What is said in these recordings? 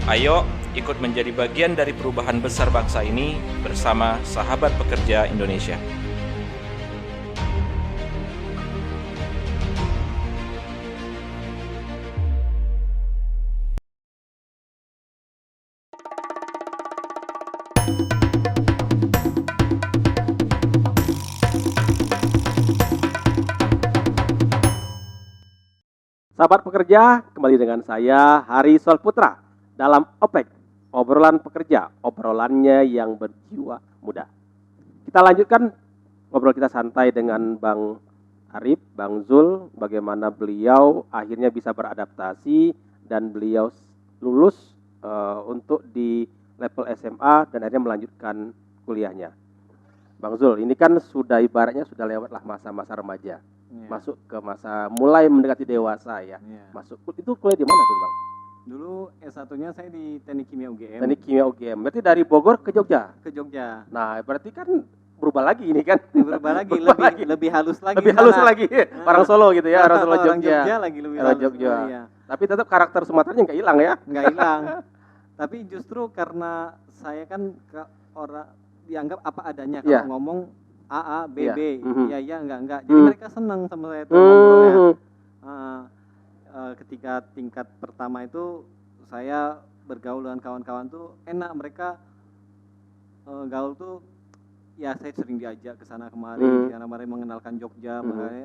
Ayo ikut menjadi bagian dari perubahan besar bangsa ini bersama Sahabat Pekerja Indonesia. Sahabat pekerja, kembali dengan saya Hari Solputra dalam OPEK, obrolan pekerja, obrolannya yang berjiwa muda. Kita lanjutkan ngobrol kita santai dengan Bang Arif, Bang Zul, bagaimana beliau akhirnya bisa beradaptasi dan beliau lulus untuk di level SMA dan akhirnya melanjutkan kuliahnya. Bang Zul, ini kan sudah ibaratnya sudah lewatlah masa-masa remaja. Masuk ke masa mulai mendekati dewasa ya. Masuk itu kuliah di mana tuh Bang? Dulu S1-nya saya di Teknik Kimia UGM. Teknik Kimia UGM. Berarti dari Bogor ke Jogja. Ke Jogja. Nah, berarti kan berubah lagi ini kan? Berubah lagi, lebih halus lagi. Lebih halus lagi. Orang Solo gitu ya, orang Solo Jogja. Orang Jogja lagi lebih halus. Jogja. Iya. Tapi tetap karakter Sumateranya nggak hilang ya? Nggak hilang. Tapi justru karena saya kan orang dianggap apa adanya kalau ngomong A, B, B, iya, enggak. Jadi mereka senang sama saya tuh ngobrolnya. Ketika tingkat pertama itu saya bergaul dengan kawan-kawan tuh enak, mereka gaul tuh ya saya sering diajak ke sana kemari, karena mereka mengenalkan Jogja,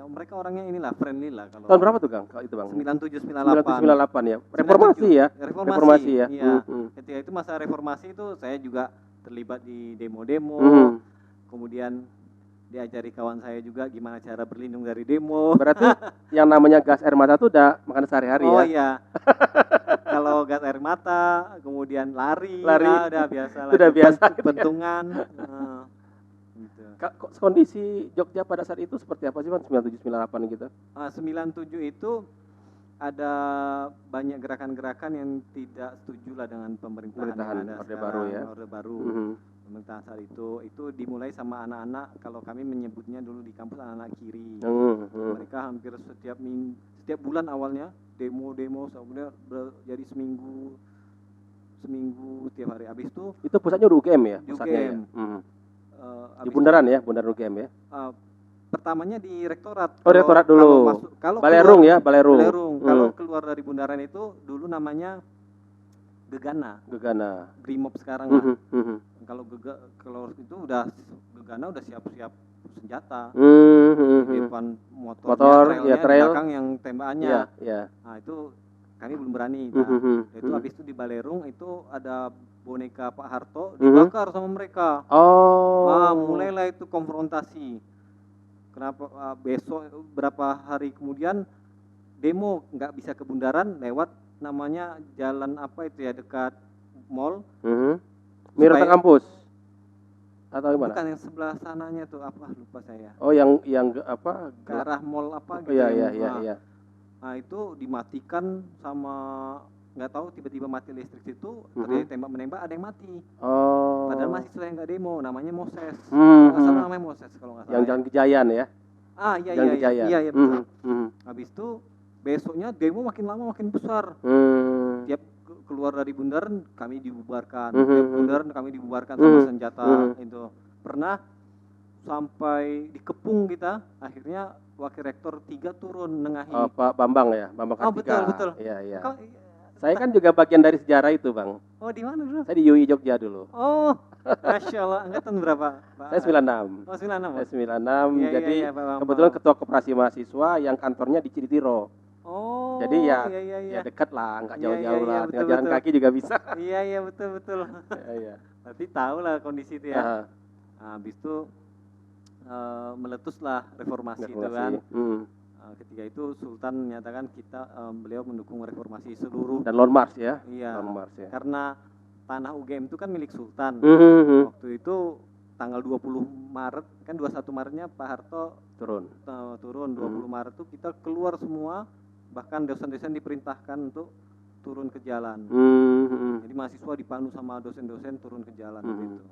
mereka orangnya inilah friendly lah kalau. Tahun berapa tuh Kang? Kalau itu Bang? 97 98 ya. Reformasi ya. Reformasi ya. Iya. Ketika itu masa reformasi itu saya juga terlibat di demo-demo. Kemudian diajari kawan saya juga gimana cara berlindung dari demo. Berarti yang namanya gas air mata tuh udah makan sehari-hari ya? Oh iya. Kalau gas air mata, kemudian lari. Udah biasa lah. Udah biasa. Bentungan. Gitu. Kondisi Jogja pada saat itu seperti apa sih Bang? 97 98 gitu? 97 itu ada banyak gerakan-gerakan yang tidak setuju lah dengan pemerintahan Orde Baru ya. Orde Baru. Pemerintahan saat itu dimulai sama anak-anak, kalau kami menyebutnya dulu di kampus anak-anak kiri. Mereka hampir setiap bulan awalnya demo kemudian jadi seminggu tiap hari. Habis itu pusatnya di UGM ya? Di UGM. Di Bundaran ya, Bundaran UGM ya? Pertamanya di rektorat. Oh, rektorat dulu. Kalau Balerung. Kalau keluar dari Bundaran itu dulu namanya Gegana. Brimob sekarang lah. Kalau itu udah Gegana udah siap-siap senjata. Di depan motor ya, trail. Di belakang yang tembakannya. Nah, itu kami belum berani. Itu habis itu di Balerung itu ada boneka Pak Harto dibakar sama mereka. Mulailah itu konfrontasi. Kenapa besok berapa hari kemudian demo nggak bisa ke Bundaran lewat namanya jalan apa itu ya dekat mall. Mirata kampus atau gimana? Bukan yang sebelah sananya tuh apa lupa saya. Oh yang apa? Ke arah mall apa gitu. Iya. Nah itu dimatikan sama nggak tahu tiba-tiba mati listrik situ terjadi tembak-menembak ada yang mati. Padahal mahasiswa yang nggak demo namanya Moses. Asal namanya Moses kalau nggak salah. Yang Jalan Gejayan ya? Iya betul. Habis itu besoknya demo makin lama makin besar. Tiap keluar dari Bundaran kami dibubarkan. Tiap Bundaran kami dibubarkan sama senjata itu. Pernah sampai dikepung kita, akhirnya wakil rektor 3 turun nengahi. Pak Bambang ya, Bambang Kartika. Betul. Iya. Saya kan juga bagian dari sejarah itu Bang. Oh di mana dulu? Saya di UI Jogja dulu. Oh, Masya Allah. Angkatan berapa Pak? Saya 96. Oh 96. Saya 96, jadi Pak kebetulan ketua koperasi mahasiswa yang kantornya di Ciritiro. Oh. Jadi ya dekat lah, nggak jauh-jauh lah. Tinggal jalan kaki juga bisa. Iya betul. Iya. Berarti tahu lah kondisi itu ya. Habis itu meletuslah reformasi itu kan. Ketika itu Sultan menyatakan beliau mendukung reformasi seluruh dan Long March ya. Iya. Long March ya. Karena tanah UGM itu kan milik Sultan. Waktu itu tanggal 20 Maret kan 21 Maretnya Pak Harto turun 20 Maret itu kita keluar semua, bahkan dosen-dosen diperintahkan untuk turun ke jalan. Jadi mahasiswa dipandu sama dosen-dosen turun ke jalan gitu.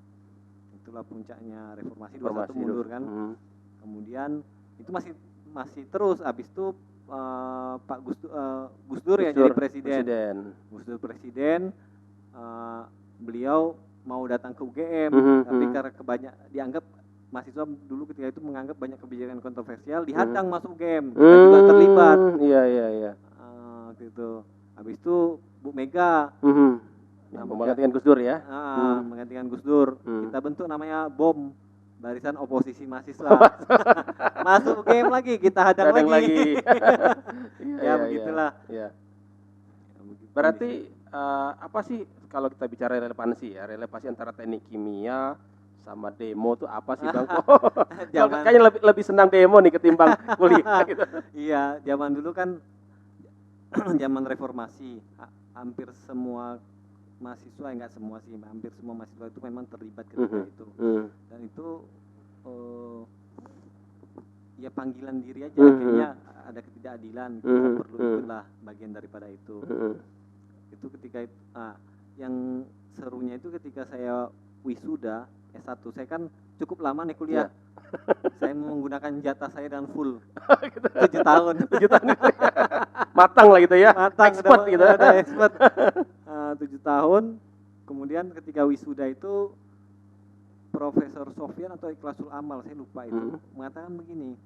Itulah puncaknya reformasi 21 mundur kan. Kemudian itu masih terus. Habis itu Pak Gus Dur ya jadi presiden. Gus Dur presiden. beliau mau datang ke UGM, tapi karena dianggap mahasiswa dulu ketika itu menganggap banyak kebijakan kontroversial, dihadang masuk UGM. Kita juga terlibat. Iya. Gitu. Habis itu Bu Mega menggantikan Gus Dur ya. Menggantikan Gus Dur. Kita bentuk namanya BOM, Barisan Oposisi Mahasiswa. Masuk UGM lagi, kita hadang lagi. Begitulah. Iya. Berarti apa sih kalau kita bicara relevansi ya? Relevansi antara teknik kimia sama demo tuh apa sih Bang? Kayaknya lebih senang demo nih ketimbang kuliah gitu. Iya, zaman dulu kan zaman reformasi, hampir semua mahasiswa, enggak semua sih, hampir semua mahasiswa itu memang terlibat ketika itu. Dan itu ya panggilan diri aja, kayaknya ada ketidakadilan, kita perlu itulah bagian daripada itu. Itu ketika itu, yang serunya itu ketika saya wisuda S1, saya kan cukup lama nih kuliah. Saya menggunakan jatah saya dan full 7 tahun. 7 tahun. Matang lah gitu ya. Expert gitu. Ada expert. 7 tahun. Kemudian ketika wisuda itu Profesor Sofyan atau Ikhlasul Amal, saya lupa itu, mengatakan begini.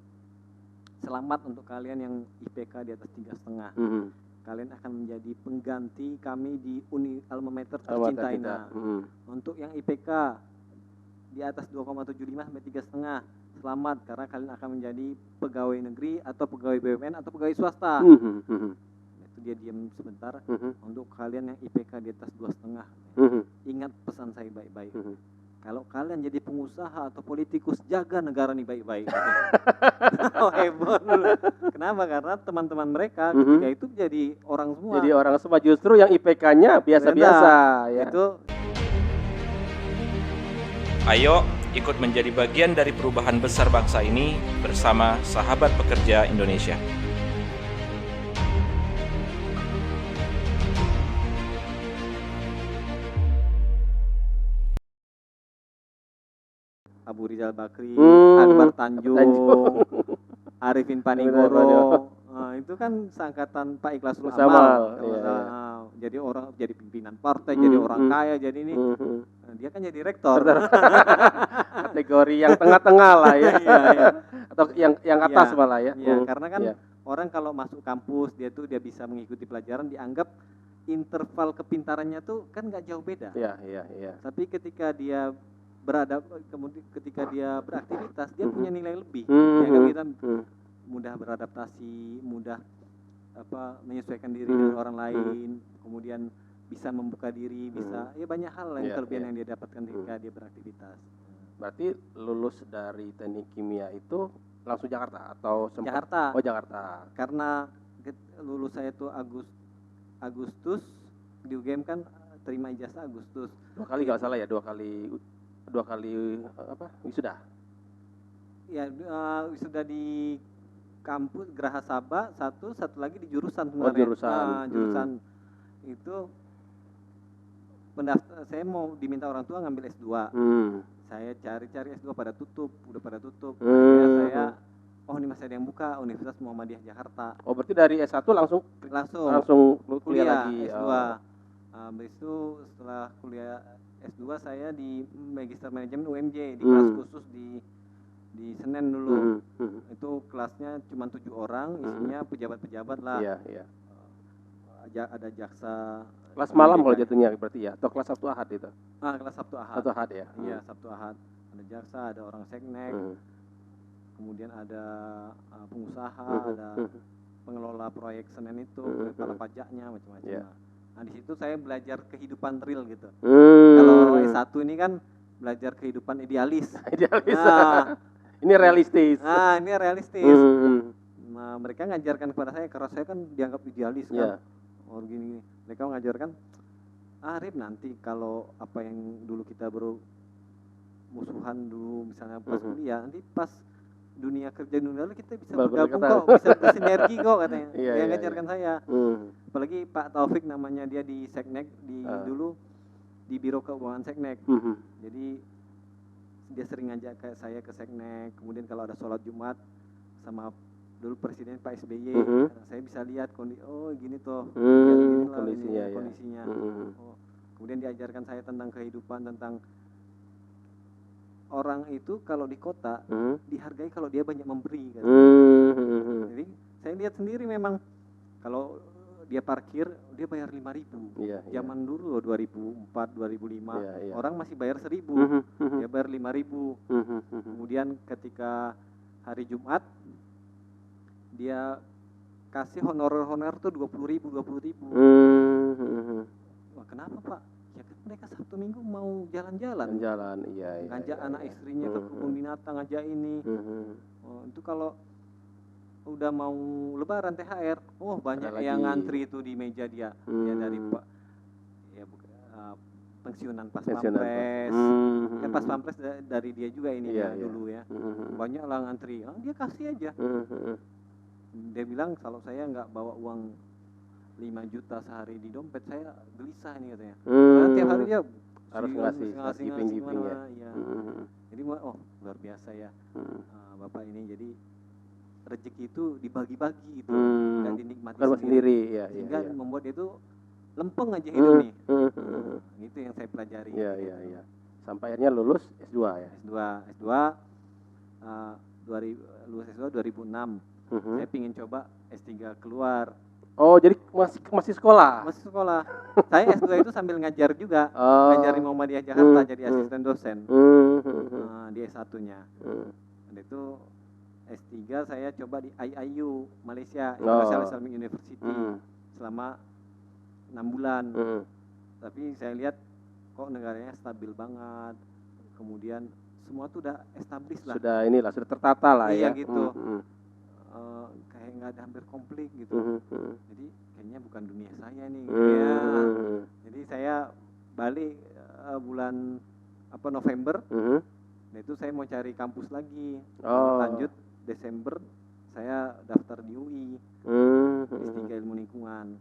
Selamat untuk kalian yang IPK di atas 3,5. Kalian akan menjadi pengganti kami di alma mater tercinta ini. Untuk yang IPK di atas 2,75 sampai 3,5, selamat karena kalian akan menjadi pegawai negeri atau pegawai BUMN atau pegawai swasta. Itu dia diam sebentar. Untuk kalian yang IPK di atas 2,5, ingat pesan saya baik-baik. Kalau kalian jadi pengusaha atau politikus, jaga negara ini baik-baik. Heboh dulu. Kenapa? Karena teman-teman mereka ketika itu jadi orang semua. Jadi orang semua, justru yang IPK-nya biasa-biasa. Ya. Itu. Ayo ikut menjadi bagian dari perubahan besar bangsa ini bersama Sahabat Pekerja Indonesia. Abu Rizal Bakri, Akbar Tanjung, Arifin Panigoro. Itu kan seangkatan Pak Ikhlasul Amal. Jadi orang, jadi pimpinan partai, jadi orang kaya, jadi ini. Dia kan jadi rektor. Kategori yang tengah-tengah lah ya. Iya. Atau yang atas malah ya. Iya, karena kan orang kalau masuk kampus dia bisa mengikuti pelajaran, dianggap interval kepintarannya tuh kan nggak jauh beda. Iya. Tapi ketika dia ketika dia beraktivitas, dia punya nilai lebih. Kita mudah beradaptasi, mudah menyesuaikan diri dengan orang lain, kemudian bisa membuka diri, bisa banyak hal yang kelebihan yang dia dapatkan ketika dia beraktivitas. Berarti lulus dari teknik kimia itu langsung Jakarta atau sempat? Jakarta. Oh, Jakarta. Karena lulus saya itu Agustus, di UGM kan terima ijazah Agustus. 2 kali kalau salah ya, 2 kali wisuda. Ya, wisuda di kampus Geraha Sabah satu lagi di jurusan sebenarnya. Jurusan itu saya mau diminta orang tua ngambil S2. Saya cari S2 udah pada tutup. Akhirnya saya ini masih ada yang buka, Universitas Muhammadiyah Jakarta. Oh, berarti dari S1 langsung kuliah lagi. S2. Habis itu setelah kuliah S2 saya di Magister Manajemen UMJ di kelas khusus di Senen dulu. Itu kelasnya cuma 7 orang, isinya pejabat-pejabat lah. Iya. Ada jaksa. Kelas malam kalau jatuhnya berarti ya, atau kelas Sabtu Ahad itu? Kelas Sabtu Ahad. Sabtu Ahad ya. Iya, Sabtu Ahad. Ada jaksa, ada orang seknek. Kemudian ada pengusaha, ada pengelola proyek Senen itu, kepala pajaknya, macam-macam. Nah, di situ saya belajar kehidupan real gitu. Kalau S1 ini kan belajar kehidupan idealis. Ini realistis. Ini realistis. Nah, mereka ngajarkan kepada saya, karena saya kan dianggap idealis kan. Gini. Mereka mengajarkan, Rip, nanti kalau apa yang dulu kita musuhan dulu misalnya pas kuliah, nanti pas dunia kerja dunia lalu kita bisa bergabung kok, bisa bersinergi kok katanya. Dia ngajarkan saya. Apalagi Pak Taufik namanya, dia di Seknek dulu di Biro Keuangan Seknek. Jadi dia sering ngajak saya ke Seknek. Kemudian kalau ada sholat Jumat sama dulu Presiden Pak SBY, saya bisa lihat gini tuh, kondisinya. Kemudian diajarkan saya tentang kehidupan, tentang orang itu kalau di kota dihargai kalau dia banyak memberi kan. Jadi saya lihat sendiri memang kalau dia parkir dia bayar 5.000. Zaman dulu 2004 2005 orang masih bayar 1.000. Dia bayar 5.000. Kemudian ketika hari Jumat dia kasih honorer tuh 20.000. Wah, kenapa Pak? Ya kan mereka Sabtu Minggu mau jalan-jalan. Ngajak anak istrinya ke kebun binatang, ngajak ini. Itu kalau udah mau Lebaran THR, banyak yang ngantri itu di meja dia. Ya dari pensiunan pas pampres. Kan pas pampres dari dia juga ini dulu ya. Banyak lah ngantri. Dia kasih aja. Dia bilang kalau saya nggak bawa uang 5 juta sehari di dompet saya gelisah nih katanya. Karena tiap hari dia harus ngasih giving ya. Jadi luar biasa ya Bapak ini. Jadi rezeki itu dibagi-bagi gitu, nggak dinikmati sendiri. Sehingga membuat dia itu lempeng aja hidup nih. Itu yang saya pelajari. Iya. Sampai akhirnya lulus S2 ya. S2 lulus S2 2006. Saya pingin coba S3 keluar. Oh, jadi masih sekolah? Masih sekolah. Saya S2 itu sambil ngajar juga. Ngajar di Muhammadiyah Jakarta jadi asisten dosen. Di S1-nya. Dan itu S3 saya coba di IIU Malaysia, Indonesia Islamic University selama 6 bulan. Tapi saya lihat kok negaranya stabil banget. Kemudian semua tuh udah established lah. Sudah tertata lah ya. Iya gitu. Kayak nggak ada hampir konflik gitu. Jadi kayaknya bukan dunia saya nih. Jadi saya balik bulan November. Nah itu saya mau cari kampus lagi. Lanjut Desember saya daftar di UI. S3 ilmu lingkungan.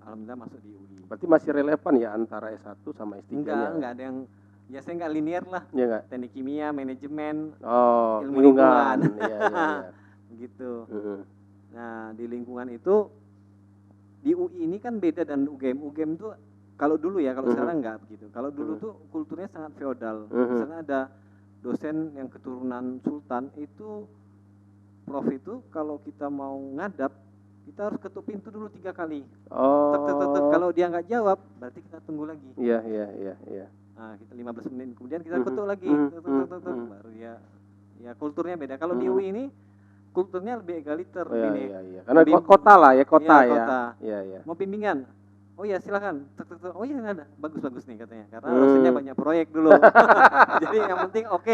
Alhamdulillah masuk di UI. Berarti masih relevan ya antara S1 sama S3-nya? Enggak ada yang, ya saya nggak linear lah. Ya, teknik kimia, manajemen, ilmu lingkungan. Iya. Gitu. Nah di lingkungan itu di UI ini kan beda dan UGM. UGM tuh kalau dulu ya, kalau sekarang enggak begitu. Kalau dulu tuh kulturnya sangat feodal. Misalnya ada dosen yang keturunan sultan itu, prof itu kalau kita mau ngadap kita harus ketuk pintu dulu 3 kali. Kalau dia nggak jawab berarti kita tunggu lagi. Iya. Nah kita 15 menit kemudian kita ketuk lagi. Baru ya kulturnya beda. Kalau di UI ini kulturnya lebih egaliter ini. Iya. Karena kota lah ya, kota. Iya. Mau bimbingan? Oh ya silakan. Oh iya ada. Bagus nih katanya. Karena dosennya banyak proyek dulu. Jadi yang penting oke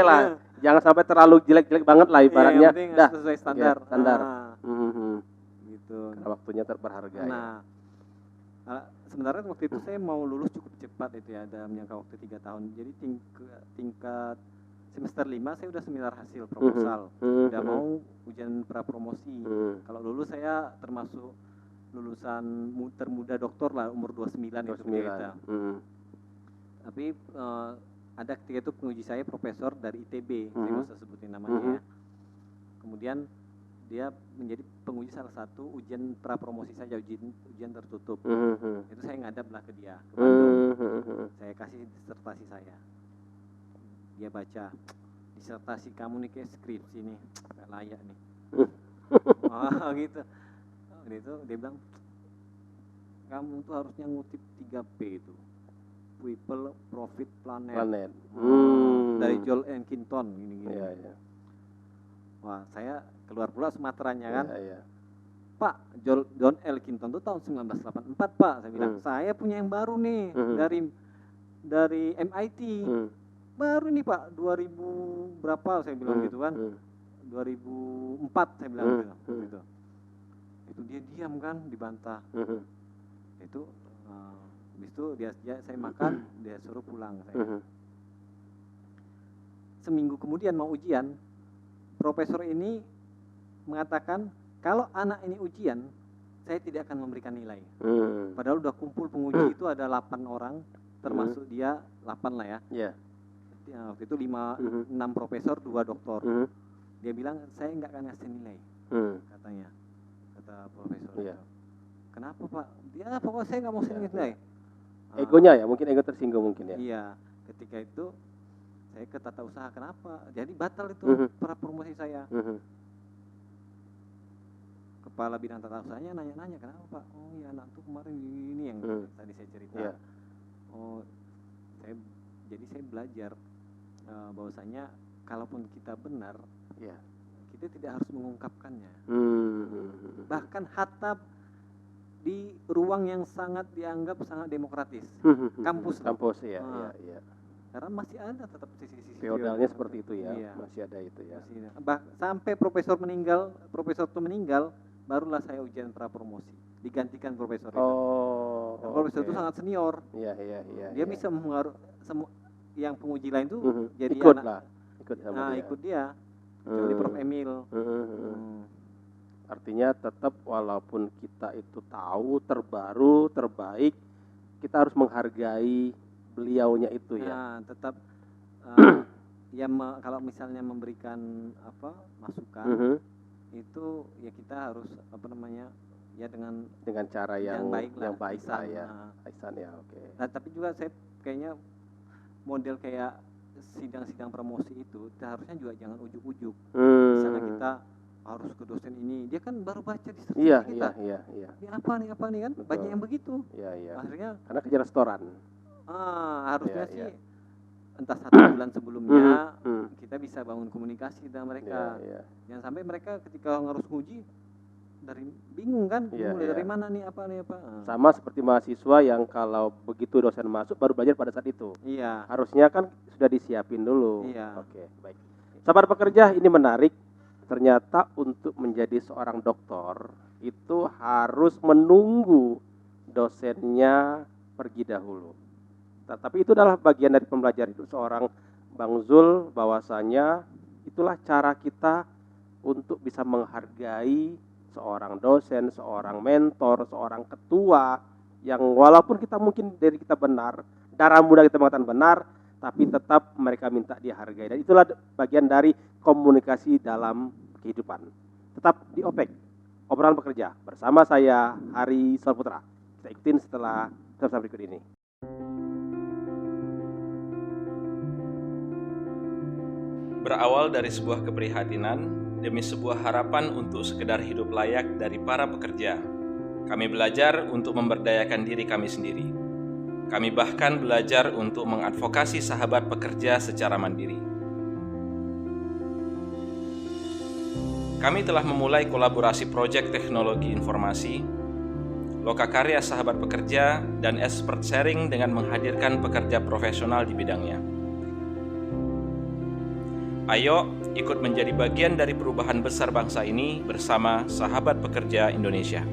lah. Jangan sampai terlalu jelek-jelek banget lah ibaratnya. Yang penting sesuai standar. Gitu. Karena waktunya berharga. Sebenarnya waktu itu saya mau lulus cukup cepat itu ya, dalam jangka waktu 3 tahun. Jadi tingkat semester 5 saya udah seminar hasil proposal. Udah mau ujian prapromosi. Kalau lulus saya termasuk lulusan termuda doktor lah, umur 29 itu kita. Tapi ada ketika itu penguji saya profesor dari ITB, saya nggak usah sebutin namanya ya. Kemudian dia menjadi penguji salah satu ujian prapromosi saja, ujian tertutup. Itu saya ngadap lah ke dia, ke Bandung. Saya kasih disertasi saya. Dia baca, disertasi kamu nih kayak skripsi nih, nggak layak nih. Gitu. Itu dia bilang, kamu tuh harusnya ngutip 3P itu, People, Profit, Planet. Dari Joel Elkington gini. Iya. Wah, saya keluar pula Sumateranya kan. Iya. Pak, John Elkington itu tahun 1984 Pak. Saya bilang, saya punya yang baru nih dari MIT. Baru nih Pak, 2000 berapa saya bilang gitu kan. 2004 saya bilang gitu. Itu dia diam kan, dibantah. Itu habis itu saya makan, dia suruh pulang saya. Seminggu kemudian mau ujian, profesor ini mengatakan kalau anak ini ujian saya tidak akan memberikan nilai. Padahal udah kumpul penguji itu ada 8 orang, termasuk dia 8 lah ya. Waktu itu 6 profesor, 2 doktor. Dia bilang saya nggak akan ngasih nilai, katanya, kata profesor itu. Kenapa Pak? Dia pokoknya saya nggak mau ngasih nilai. Egonya ya, mungkin ego tersinggung mungkin ya. Iya, ketika itu saya ke tata usaha, kenapa? Jadi batal itu pra promosi saya. Kepala bidang tata usahanya nanya-nanya, kenapa Pak? Oh iya, anak tuh kemarin ini yang tadi saya cerita. Iya. Oh, jadi saya belajar bahwasanya kalaupun kita benar, Iya. kita tidak harus mengungkapkannya. Bahkan hatta di ruang yang sangat dianggap sangat demokratis, kampus. Kampus ya, iya. Karena masih ada tetap sisi-sisi feodalnya seperti itu ya, iya. masih ada itu ya. Sampai profesor itu meninggal, barulah saya ujian pra promosi, digantikan profesor itu. Dan profesor itu sangat senior. Iya. Dia bisa mengaruh yang penguji lain tuh jadi ikut sama dia. Ikut dia. Jadi Prof Emil. Artinya tetap walaupun kita itu tahu terbaru, terbaik, kita harus menghargai beliaunya itu ya. Nah, tetap kalau misalnya memberikan masukan itu ya kita harus ya dengan cara yang baik lah ya. Aisan ya, oke. Nah, tapi juga saya kayaknya model kayak sidang-sidang promosi itu harusnya juga jangan ujuk-ujuk. Misalnya kita harus ke dosen ini, dia kan baru baca di sertifikat kita. Iya. Ini apa nih kan? Betul. Banyak yang begitu. Iya. Akhirnya karena kejar restoran. Harusnya sih entah 1 bulan sebelumnya kita bisa bangun komunikasi dengan mereka. Jangan sampai mereka ketika harus nguji bingung kan, dari mana nih apa. Sama seperti mahasiswa yang kalau begitu dosen masuk baru belajar pada saat itu. Iya. Harusnya kan sudah disiapin dulu. Iya. Oke, baik. Sahabat pekerja, ini menarik. Ternyata untuk menjadi seorang dokter itu harus menunggu dosennya pergi dahulu. Tapi itu adalah bagian dari pembelajaran itu seorang Bang Zul, bahwasanya itulah cara kita untuk bisa menghargai seorang dosen, seorang mentor, seorang ketua yang walaupun kita mungkin dari kita benar, darah muda kita mengatakan benar, tapi tetap mereka minta dihargai. Dan itulah bagian dari komunikasi dalam kehidupan. Tetap di OPEK, obrolan pekerja, bersama saya Hari Solputra. Kita ikutin setelah berikut ini. Berawal dari sebuah keprihatinan demi sebuah harapan untuk sekedar hidup layak dari para pekerja, kami belajar untuk memberdayakan diri kami sendiri. Kami bahkan belajar untuk mengadvokasi sahabat pekerja secara mandiri. Kami telah memulai kolaborasi proyek teknologi informasi, lokakarya sahabat pekerja, dan expert sharing dengan menghadirkan pekerja profesional di bidangnya. Ayo ikut menjadi bagian dari perubahan besar bangsa ini bersama Sahabat Pekerja Indonesia.